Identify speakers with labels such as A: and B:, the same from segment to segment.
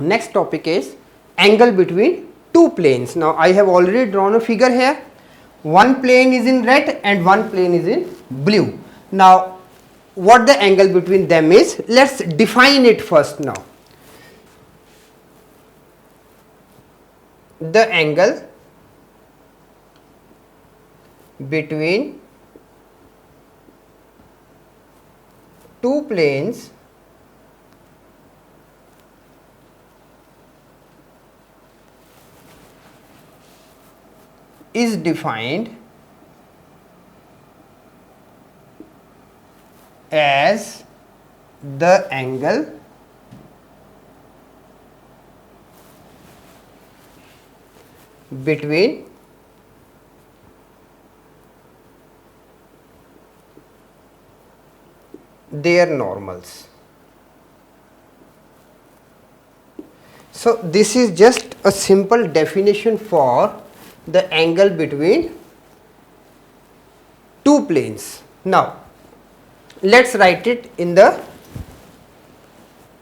A: Next topic is angle between two planes. Now I have already drawn a figure here. One plane is in red and one plane is in blue. Now what the angle between them is, let's define it first now. The angle between two planes is defined as the angle between their normals. So this is just a simple definition for the angle between two planes. Now let's write it in the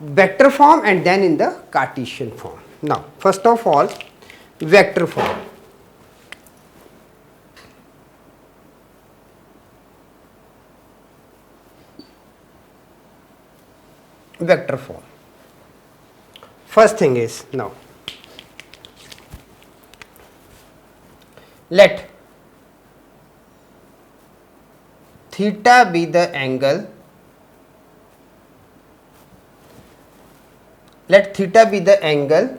A: vector form and then in the Cartesian form. Now first of all, vector form. Vector form. First thing is, now let theta be the angle, let theta be the angle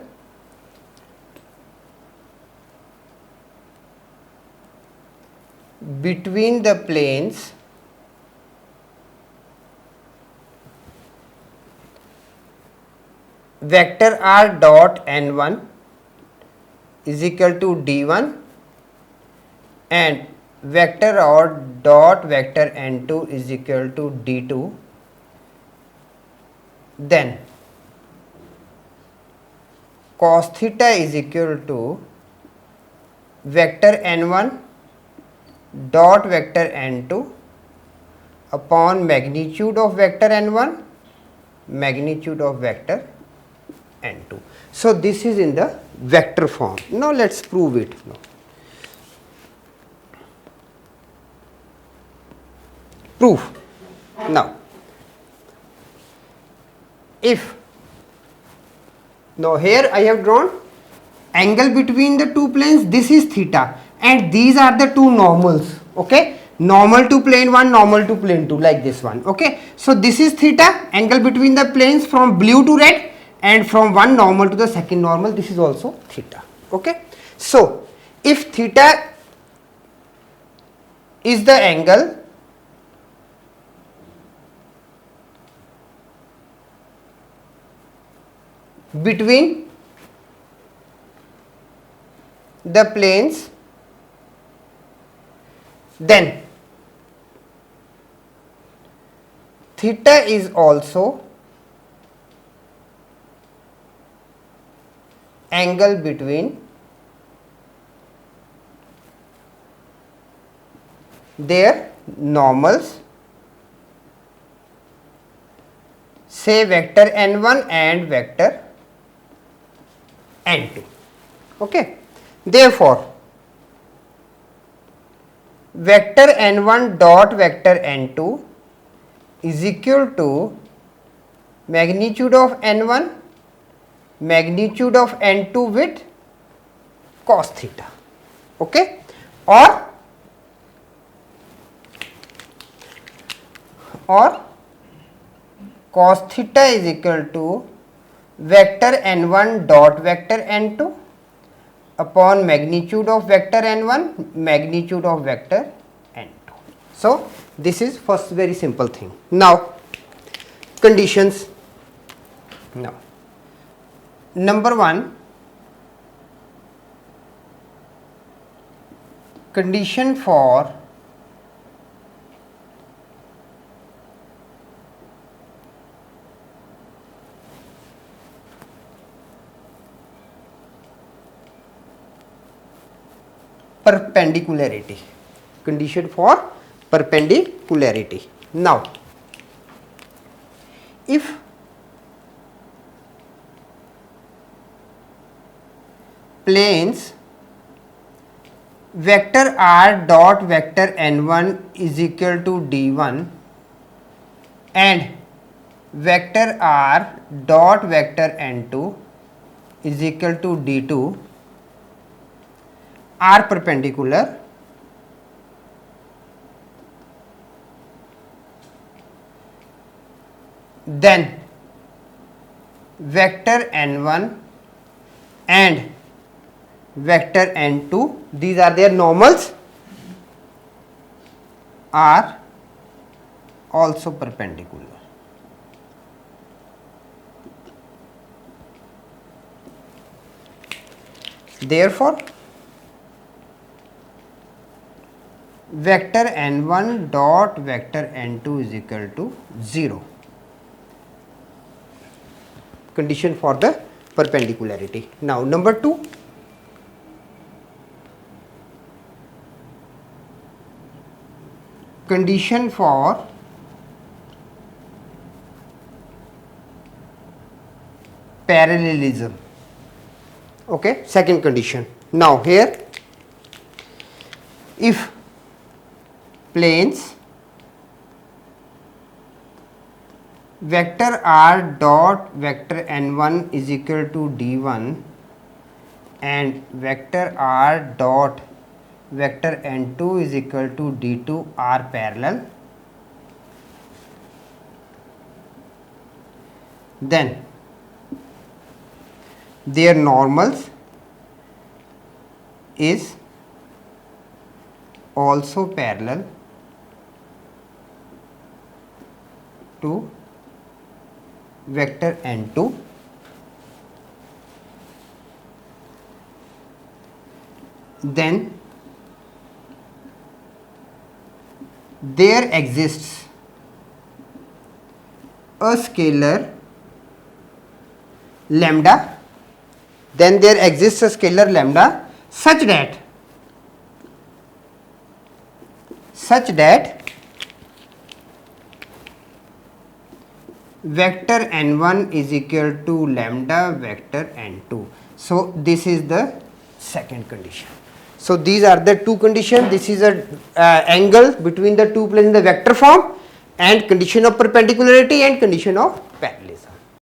A: between the planes vector r dot n1 is equal to d1 and vector r dot vector n2 is equal to d2, then cos theta is equal to vector n1 dot vector n2 upon magnitude of vector n1 magnitude of vector n2. So this is in the vector form. Now let's prove it. Now proof. Now if, now here I have drawn angle between the two planes, this is theta and these are the two normals, okay, normal to plane 1, normal to plane 2, like this one, okay. So this is theta, angle between the planes from blue to red, and from one normal to the second normal, this is also theta, okay. So if theta is the angle between the planes, then theta is also angle between their normals, say vector n1 and vector n2, okay. Therefore vector n1 dot vector n2 is equal to magnitude of n1 magnitude of n2 with cos theta, okay, or cos theta is equal to vector n1 dot vector n2 upon magnitude of vector n1 magnitude of vector n2. So this is first very simple thing. Now conditions. Now number 1, condition for perpendicularity, condition for perpendicularity. Now if planes vector r dot vector n1 is equal to d1 and vector r dot vector n2 is equal to d2 are perpendicular, then vector n1 and vector n2, these are their normals, are also perpendicular. Therefore, vector n1 dot vector n2 is equal to 0. Condition for the perpendicularity. Now, number 2. Condition for parallelism. Okay, second condition. Now, here if planes vector r dot vector n1 is equal to d1 and vector r dot vector n2 is equal to d2 are parallel, then their normals is also parallel to vector n2, then there exists a scalar lambda, then there exists a scalar lambda such that vector n1 is equal to lambda vector n2. So, this is the second condition. So, these are the two conditions. This is a angle between the two planes in the vector form, and condition of perpendicularity and condition of parallelism.